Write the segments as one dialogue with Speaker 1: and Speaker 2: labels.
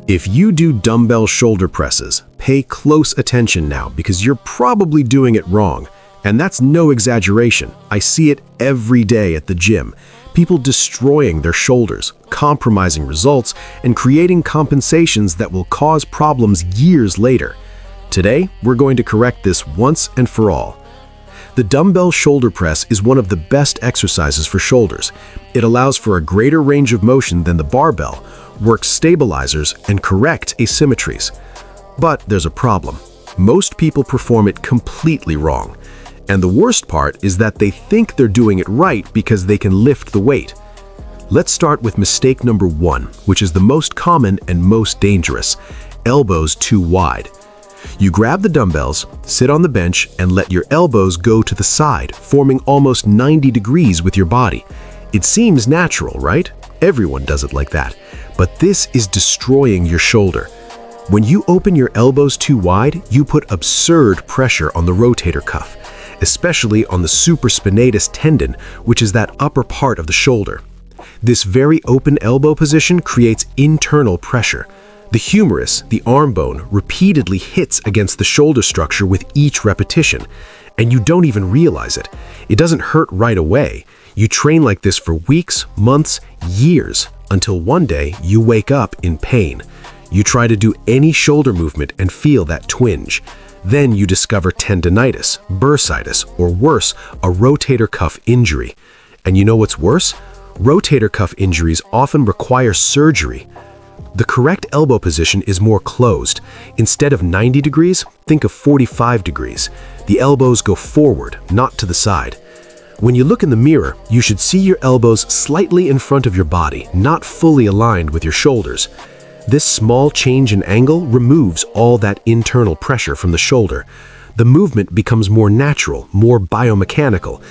Speaker 1: If you do dumbbell shoulder presses, pay close attention now because you're probably doing it wrong. And that's no exaggeration. I see it every day at the gym. People destroying their shoulders, compromising results, and creating compensations that will cause problems years later. Today, we're going to correct this once and for all. The dumbbell shoulder press is one of the best exercises for shoulders. It allows for a greater range of motion than the barbell, works stabilizers, and correct asymmetries. But there's a problem. Most people perform it completely wrong. And the worst part is that they think they're doing it right because they can lift the weight. Let's start with mistake number 1, which is the most common and most dangerous: elbows too wide. You grab the dumbbells, sit on the bench, and let your elbows go to the side, forming almost 90 degrees with your body. It seems natural, right? Everyone does it like that. But this is destroying your shoulder. When you open your elbows too wide, you put absurd pressure on the rotator cuff, especially on the supraspinatus tendon, which is that upper part of the shoulder. This very open elbow position creates internal pressure. The humerus, the arm bone, repeatedly hits against the shoulder structure with each repetition, and you don't even realize it. It doesn't hurt right away. You train like this for weeks, months, years, until one day you wake up in pain. You try to do any shoulder movement and feel that twinge. Then you discover tendinitis, bursitis, or worse, a rotator cuff injury. And you know what's worse? Rotator cuff injuries often require surgery. The correct elbow position is more closed. Instead of 90 degrees, think of 45 degrees. The elbows go forward, not to the side. When you look in the mirror, you should see your elbows slightly in front of your body, not fully aligned with your shoulders. This small change in angle removes all that internal pressure from the shoulder. The movement becomes more natural, more biomechanical.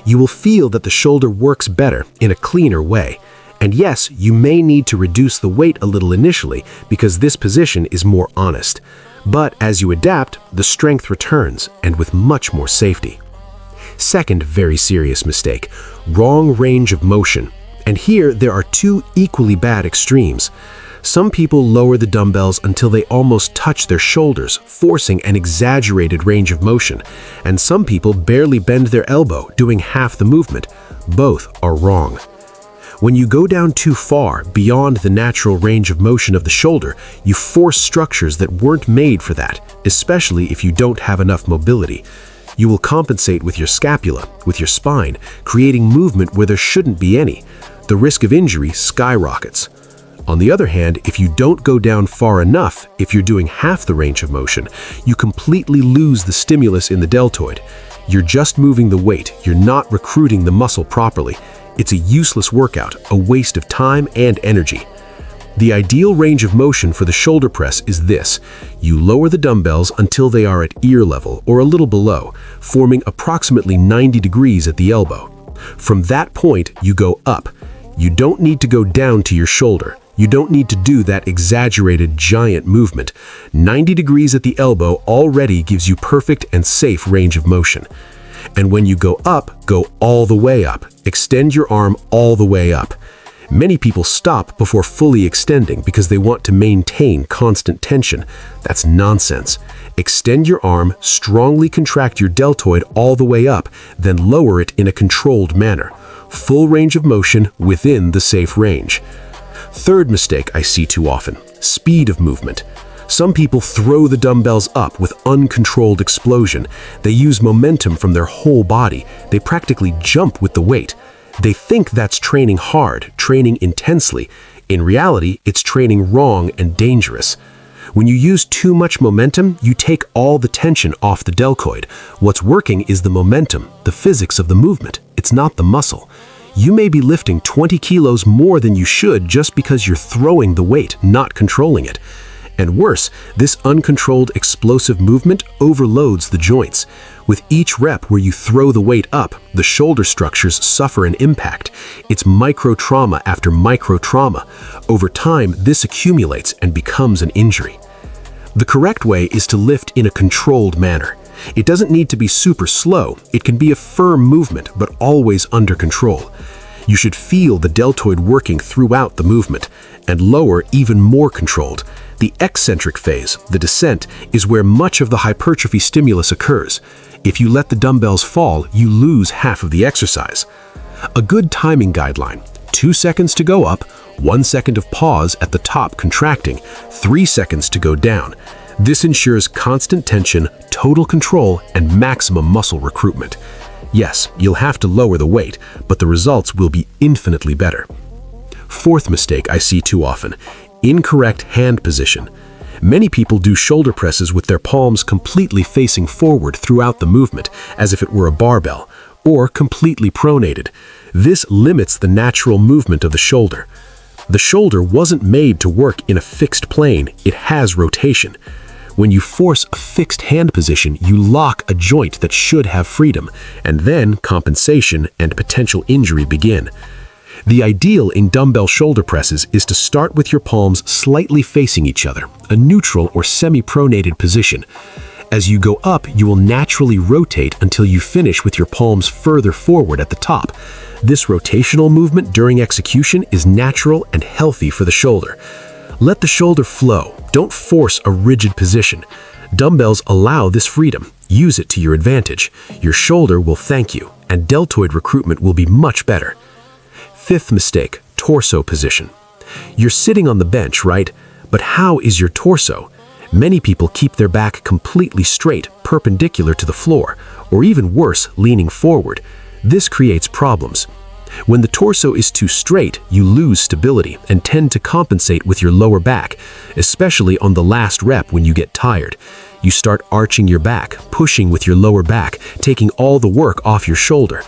Speaker 1: You will feel that the shoulder works better in a cleaner way. And yes, you may need to reduce the weight a little initially because this position is more honest. But as you adapt, the strength returns, and with much more safety. Second very serious mistake: wrong range of motion. And here there are two equally bad extremes. Some people lower the dumbbells until they almost touch their shoulders, forcing an exaggerated range of motion. And some people barely bend their elbow, doing half the movement. Both are wrong. When you go down too far, beyond the natural range of motion of the shoulder, you force structures that weren't made for that, especially if you don't have enough mobility. You will compensate with your scapula, with your spine, creating movement where there shouldn't be any. The risk of injury skyrockets. On the other hand, if you don't go down far enough, if you're doing half the range of motion, you completely lose the stimulus in the deltoid. You're just moving the weight, you're not recruiting the muscle properly. It's a useless workout, a waste of time and energy. The ideal range of motion for the shoulder press is this: you lower the dumbbells until they are at ear level or a little below, forming approximately 90 degrees at the elbow. From that point, you go up. You don't need to go down to your shoulder. You don't need to do that exaggerated giant movement. 90 degrees at the elbow already gives you perfect and safe range of motion. And when you go up, go all the way up. Extend your arm all the way up. Many people stop before fully extending because they want to maintain constant tension. That's nonsense. Extend your arm, strongly contract your deltoid all the way up, then lower it in a controlled manner. Full range of motion within the safe range. Third mistake I see too often: speed of movement. Some people throw the dumbbells up with uncontrolled explosion. They use momentum from their whole body. They practically jump with the weight. They think that's training hard, training intensely. In reality, it's training wrong and dangerous. When you use too much momentum, you take all the tension off the deltoid. What's working is the momentum, the physics of the movement. It's not the muscle. You may be lifting 20 kilos more than you should just because you're throwing the weight, not controlling it. And worse, this uncontrolled explosive movement overloads the joints. With each rep where you throw the weight up, the shoulder structures suffer an impact. It's micro-trauma after micro-trauma. Over time, this accumulates and becomes an injury. The correct way is to lift in a controlled manner. It doesn't need to be super slow. It can be a firm movement, but always under control. You should feel the deltoid working throughout the movement, and lower even more controlled. The eccentric phase, the descent, is where much of the hypertrophy stimulus occurs. If you let the dumbbells fall, you lose half of the exercise. A good timing guideline: 2 seconds to go up, 1 second of pause at the top contracting, 3 seconds to go down. This ensures constant tension, total control, and maximum muscle recruitment. Yes, you'll have to lower the weight, but the results will be infinitely better. Fourth mistake I see too often: incorrect hand position. Many people do shoulder presses with their palms completely facing forward throughout the movement, as if it were a barbell, or completely pronated. This limits the natural movement of the shoulder. The shoulder wasn't made to work in a fixed plane, it has rotation. When you force a fixed hand position, you lock a joint that should have freedom, and then compensation and potential injury begin. The ideal in dumbbell shoulder presses is to start with your palms slightly facing each other, a neutral or semi-pronated position. As you go up, you will naturally rotate until you finish with your palms further forward at the top. This rotational movement during execution is natural and healthy for the shoulder. Let the shoulder flow. Don't force a rigid position. Dumbbells allow this freedom. Use it to your advantage. Your shoulder will thank you, and deltoid recruitment will be much better. Fifth mistake: torso position. You're sitting on the bench, right? But how is your torso? Many people keep their back completely straight, perpendicular to the floor, or even worse, leaning forward. This creates problems. When the torso is too straight, you lose stability and tend to compensate with your lower back, especially on the last rep when you get tired. You start arching your back, pushing with your lower back, taking all the work off your shoulder.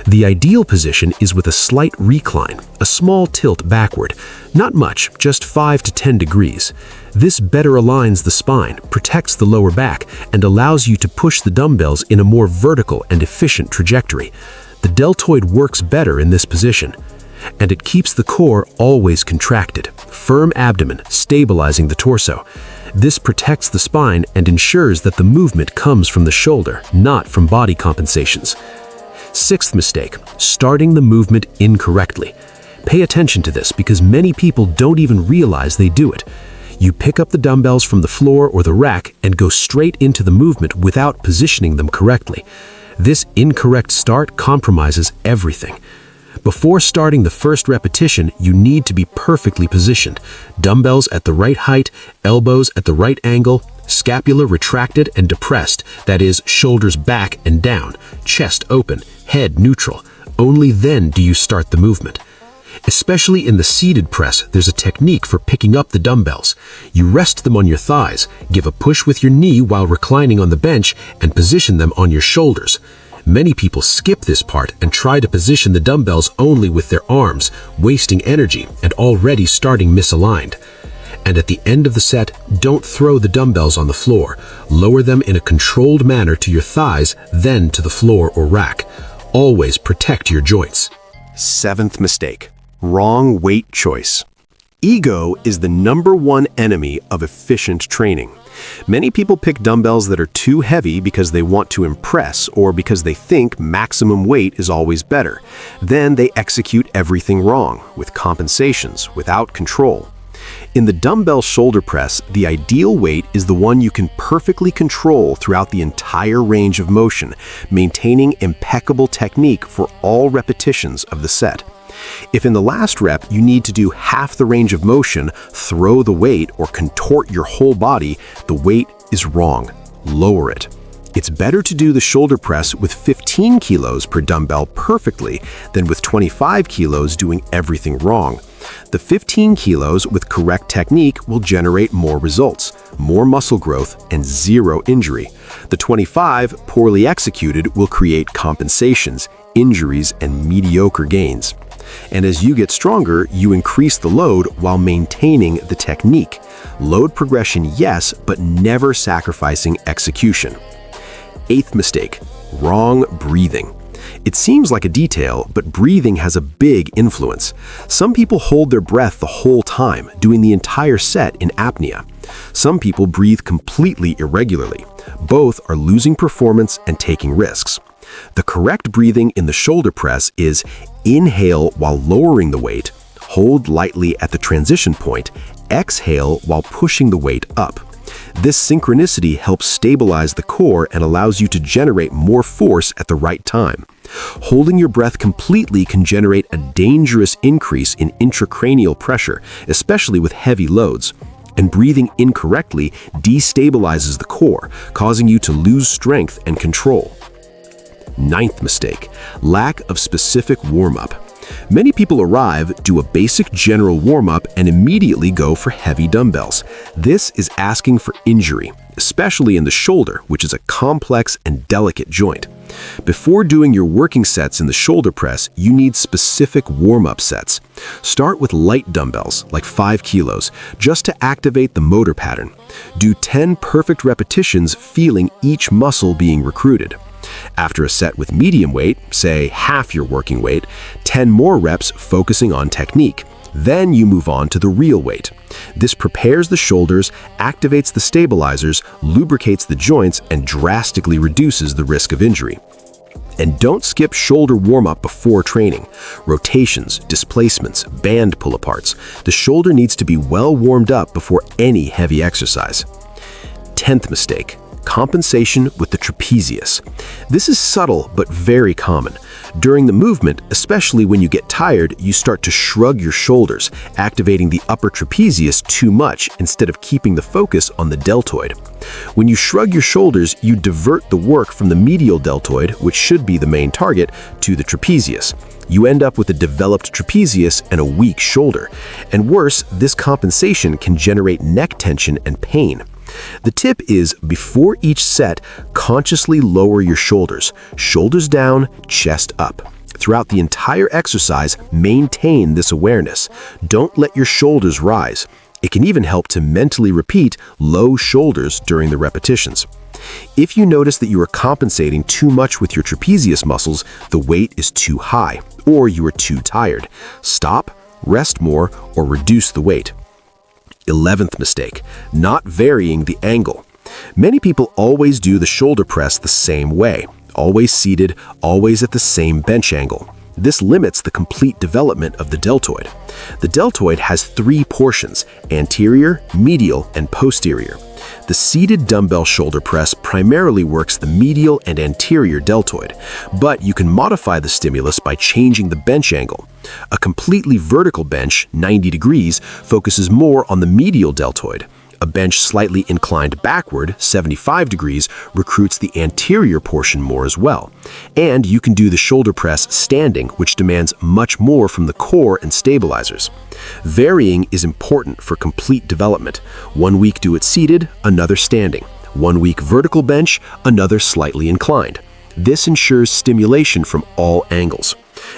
Speaker 1: The ideal position is with a slight recline, a small tilt backward. Not much, just 5 to 10 degrees. This better aligns the spine, protects the lower back, and allows you to push the dumbbells in a more vertical and efficient trajectory. The deltoid works better in this position, and it keeps the core always contracted. Firm abdomen, stabilizing the torso. This protects the spine and ensures that the movement comes from the shoulder, not from body compensations. Sixth mistake: starting the movement incorrectly. Pay attention to this because many people don't even realize they do it. You pick up the dumbbells from the floor or the rack and go straight into the movement without positioning them correctly. This incorrect start compromises everything. Before starting the first repetition, you need to be perfectly positioned. Dumbbells at the right height, elbows at the right angle, scapula retracted and depressed, that is, shoulders back and down, chest open, head neutral. Only then do you start the movement. Especially in the seated press, there's a technique for picking up the dumbbells. You rest them on your thighs, give a push with your knee while reclining on the bench, and position them on your shoulders. Many people skip this part and try to position the dumbbells only with their arms, wasting energy and already starting misaligned. And at the end of the set, don't throw the dumbbells on the floor. Lower them in a controlled manner to your thighs, then to the floor or rack. Always protect your joints. Seventh mistake: wrong weight choice. Ego is the #1 enemy of efficient training. Many people pick dumbbells that are too heavy because they want to impress or because they think maximum weight is always better. Then they execute everything wrong, with compensations, without control. In the dumbbell shoulder press, the ideal weight is the one you can perfectly control throughout the entire range of motion, maintaining impeccable technique for all repetitions of the set. If in the last rep you need to do half the range of motion, throw the weight, or contort your whole body, the weight is wrong. Lower it. It's better to do the shoulder press with 15 kilos per dumbbell perfectly than with 25 kilos doing everything wrong. The 15 kilos with correct technique will generate more results, more muscle growth, and 0 injury. The 25 poorly executed will create compensations, injuries, and mediocre gains. And as you get stronger, you increase the load while maintaining the technique. Load progression, yes, but never sacrificing execution. Eighth mistake: wrong breathing. It seems like a detail, but breathing has a big influence. Some people hold their breath the whole time, doing the entire set in apnea. Some people breathe completely irregularly. Both are losing performance and taking risks. The correct breathing in the shoulder press is inhale while lowering the weight, Hold lightly at the transition point. Exhale while pushing the weight up. This synchronicity helps stabilize the core and allows you to generate more force at the right time. Holding your breath completely can generate a dangerous increase in intracranial pressure, especially with heavy loads. And breathing incorrectly destabilizes the core, causing you to lose strength and control. Ninth mistake, lack of specific warm-up. Many people arrive, do a basic general warm-up, and immediately go for heavy dumbbells. This is asking for injury, especially in the shoulder, which is a complex and delicate joint. Before doing your working sets in the shoulder press, you need specific warm-up sets. Start with light dumbbells, like 5 kilos, just to activate the motor pattern. Do 10 perfect repetitions, feeling each muscle being recruited. After a set with medium weight, say half your working weight, 10 more reps focusing on technique. Then you move on to the real weight. This prepares the shoulders, activates the stabilizers, lubricates the joints, and drastically reduces the risk of injury. And don't skip shoulder warm-up before training. Rotations, displacements, band pull-aparts. The shoulder needs to be well warmed up before any heavy exercise. 10th mistake, compensation with the trapezius. This is subtle but very common. During the movement, especially when you get tired, you start to shrug your shoulders, activating the upper trapezius too much instead of keeping the focus on the deltoid. When you shrug your shoulders, you divert the work from the medial deltoid, which should be the main target, to the trapezius. You end up with a developed trapezius and a weak shoulder. And worse, this compensation can generate neck tension and pain. The tip is, before each set, consciously lower your shoulders. Shoulders down, chest up. Throughout the entire exercise, maintain this awareness. Don't let your shoulders rise. It can even help to mentally repeat low shoulders during the repetitions. If you notice that you are compensating too much with your trapezius muscles, the weight is too high, or you are too tired. Stop, rest more, or reduce the weight. 11th mistake, not varying the angle. Many people always do the shoulder press the same way, always seated, always at the same bench angle. This limits the complete development of the deltoid. The deltoid has 3 portions: anterior, medial, and posterior. The seated dumbbell shoulder press primarily works the medial and anterior deltoid, but you can modify the stimulus by changing the bench angle. A completely vertical bench, 90 degrees, focuses more on the medial deltoid. A bench slightly inclined backward, 75 degrees, recruits the anterior portion more as well. And you can do the shoulder press standing, which demands much more from the core and stabilizers. Varying is important for complete development. 1 week do it seated, another standing. 1 week vertical bench, another slightly inclined. This ensures stimulation from all angles.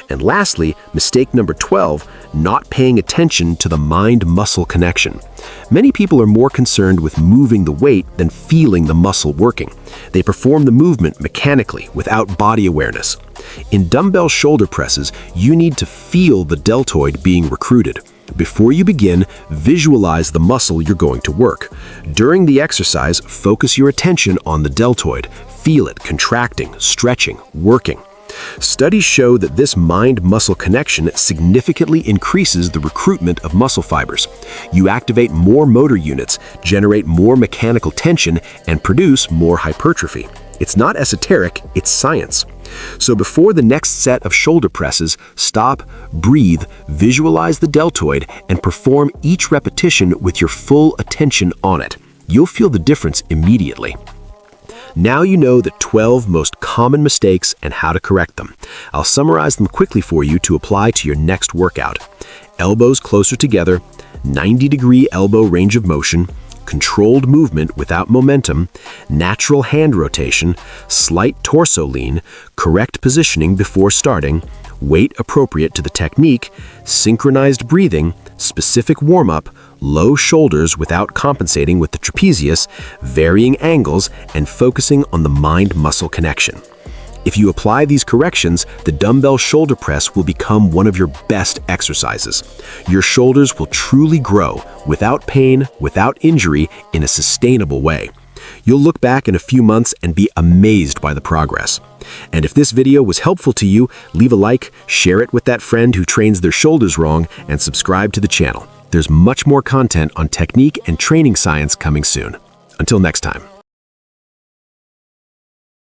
Speaker 1: And lastly, mistake number 12, not paying attention to the mind-muscle connection. Many people are more concerned with moving the weight than feeling the muscle working. They perform the movement mechanically without body awareness. In dumbbell shoulder presses, you need to feel the deltoid being recruited. Before you begin, visualize the muscle you're going to work. During the exercise, focus your attention on the deltoid. Feel it contracting, stretching, working. Studies show that this mind-muscle connection significantly increases the recruitment of muscle fibers. You activate more motor units, generate more mechanical tension, and produce more hypertrophy. It's not esoteric, it's science. So before the next set of shoulder presses, stop, breathe, visualize the deltoid, and perform each repetition with your full attention on it. You'll feel the difference immediately. Now you know the 12 most common mistakes and how to correct them. I'll summarize them quickly for you to apply to your next workout. Elbows closer together, 90-degree elbow range of motion, controlled movement without momentum, natural hand rotation, slight torso lean, correct positioning before starting, weight appropriate to the technique, synchronized breathing, specific warm-up, low shoulders without compensating with the trapezius, varying angles, and focusing on the mind-muscle connection. If you apply these corrections, the dumbbell shoulder press will become one of your best exercises. Your shoulders will truly grow without pain, without injury, in a sustainable way. You'll look back in a few months and be amazed by the progress. And if this video was helpful to you, leave a like, share it with that friend who trains their shoulders wrong, and subscribe to the channel. There's much more content on technique and training science coming soon. Until next time.